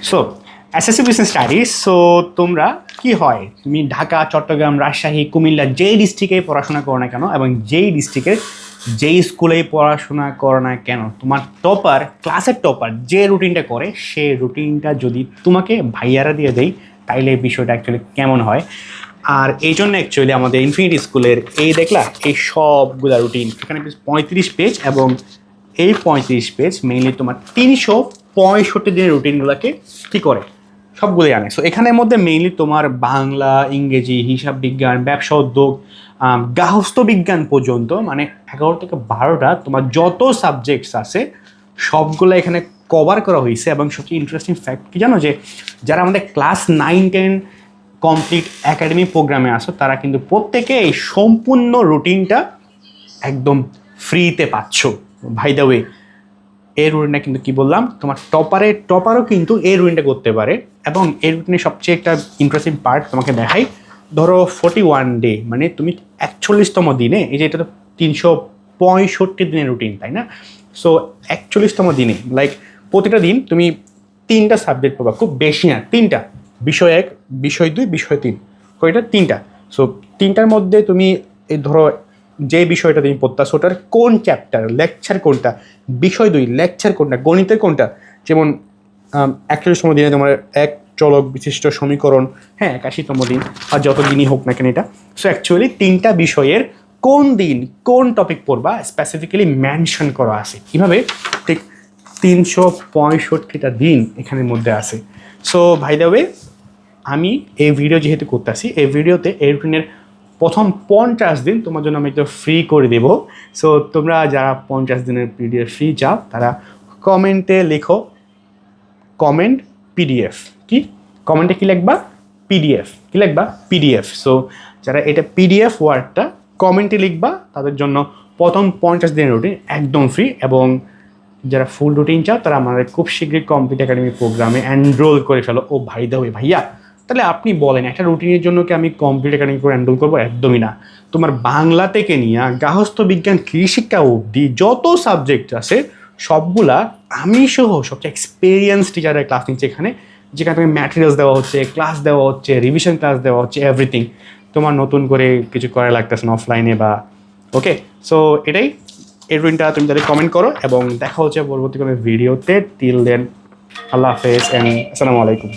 So SSC business studies, so তোমরা কি হয়, তুমি ঢাকা, চট্টগ্রাম, রাজশাহী, কুমিল্লা যেই ডিস্ট্রিক্টে পড়াশোনা করো না কেন এবং যেই ডিস্ট্রিক্টের যেই স্কুলেই পড়াশোনা করো না কেন, তোমার টপার, ক্লাসের টপার যে রুটিনটা করে সেই রুটিনটা যদি তোমাকে ভাইয়ারা দিয়ে দেয়, তাইলে এই বিষয়টা অ্যাকচুয়ালি কেমন হয়। আর এই জন্য অ্যাকচুয়ালি আমাদের ইনফিনিটি স্কুলের এই দেখলা এই সবগুলা রুটিন এখানে 35 পেজ, এবং এই 35 পেজ মেইনলি তোমার 365 দিনের রুটিনগুলোকে কী করে সবগুলোই আনে। সো এখানের মধ্যে মেইনলি তোমার বাংলা, ইংরেজি, হিসাব বিজ্ঞান, ব্যবসা উদ্যোগ, গার্হস্থ্য বিজ্ঞান পর্যন্ত, মানে 11 থেকে 12টা তোমার যত সাবজেক্টস আছে সবগুলো এখানে কভার করা হয়েছে। এবং সবচেয়ে ইন্টারেস্টিং ফ্যাক্ট কি জানো, যে যারা আমাদের ক্লাস 9-10 কমপ্লিট একাডেমি প্রোগ্রামে আসো তারা কিন্তু প্রত্যেকে এই সম্পূর্ণ রুটিনটা একদম ফ্রিতে পাচ্ছ। বাই দ্য ওয়ে, এই রুটিনটা কিন্তু কি বললাম, তোমার টপারও কিন্তু এই রুটিনটা করতে পারে। এবং এই রুটিনের সবচেয়ে একটা ইন্টারেস্টিং পার্ট তোমাকে দেখাই। ধরো 41 ডে, মানে তুমি 41তম দিনে, এই যে এটা তো 365 দিনের রুটিন, তাই না? সো 41তম দিনে লাইক প্রতিটা দিন তুমি 3টা সাবজেক্ট পাবা, খুব বেশি না, 3টা, বিষয় 1, বিষয় 2, বিষয় 3, কয়টা? 3টা। সো 3টার মধ্যে তুমি এই ধরো যে বিষয়টা তুমি পড়তাছো ওটার কোন চ্যাপ্টার, লেকচার কোনটা, বিষয় 2 লেকচার কোনটা, গণিতের কোনটা। যেমন 41তম দিনে তোমার এক চলক বিশিষ্ট সমীকরণ, হ্যাঁ 81তম দিন, আর যত দিনই হোক না কেন এটা। সো অ্যাকচুয়ালি 3টা বিষয়ের কোন দিন কোন টপিক পড়বা স্পেসিফিক্যালি মেনশন করা আছে, কীভাবে ঠিক 365টা দিন এখানের মধ্যে আছে। সো বাই দ্য ওয়ে, আমি এই ভিডিও যেহেতু করতেছি, এই ভিডিওতে এই রুটিনের প্রথম 50 দিন তোমার জন্য আমি একটু ফ্রি করে দেবো। সো তোমরা যারা 50 দিনের পিডিএফ ফ্রি চাও তারা কমেন্টে লেখো কমেন্ট পিডিএফ। কি কমেন্টে কী লিখবা? পিডিএফ। কী লিখবা? পিডিএফ। সো যারা এটা পিডিএফ ওয়ার্ডটা কমেন্টে লিখবা তাদের জন্য প্রথম 50 দিনের রুটিন একদম ফ্রি। এবং যারা ফুল রুটিন চাও তারা আমাদের খুব শীঘ্রই কমপ্লিট একাডেমি প্রোগ্রামে এনরোল করে ফেলো। ও ভাই দা ওই ভাইয়া, তাহলে আপনি বলেন একটা রুটিনের জন্য কি আমি কমপ্লিট একাডেমি করে এনরোল করবো? একদমই না। তোমার বাংলা থেকে নিয়ে গার্হস্থ্য বিজ্ঞান, কৃষিশিক্ষা অবধি যত সাবজেক্ট আছে সবগুলা আমি সহ সবচেয়ে এক্সপিরিয়েন্স টিচারের ক্লাস নিচ্ছে এখানে, যেখানে তুমি ম্যাটেরিয়ালস দেওয়া হচ্ছে, ক্লাস দেওয়া হচ্ছে, রিভিশন ক্লাস দেওয়া হচ্ছে, এভরিথিং। তোমার নতুন করে কিছু করা লাগতেছে না অফলাইনে বা ওকে। সো এটাই, এই রুটিনটা তুমি তাদের কমেন্ট করো এবং দেখা হচ্ছে পরবর্তী কোনো ভিডিওতে। টিল দেন, আল্লাহ হাফেজ অ্যান্ড আসসালামু আলাইকুম।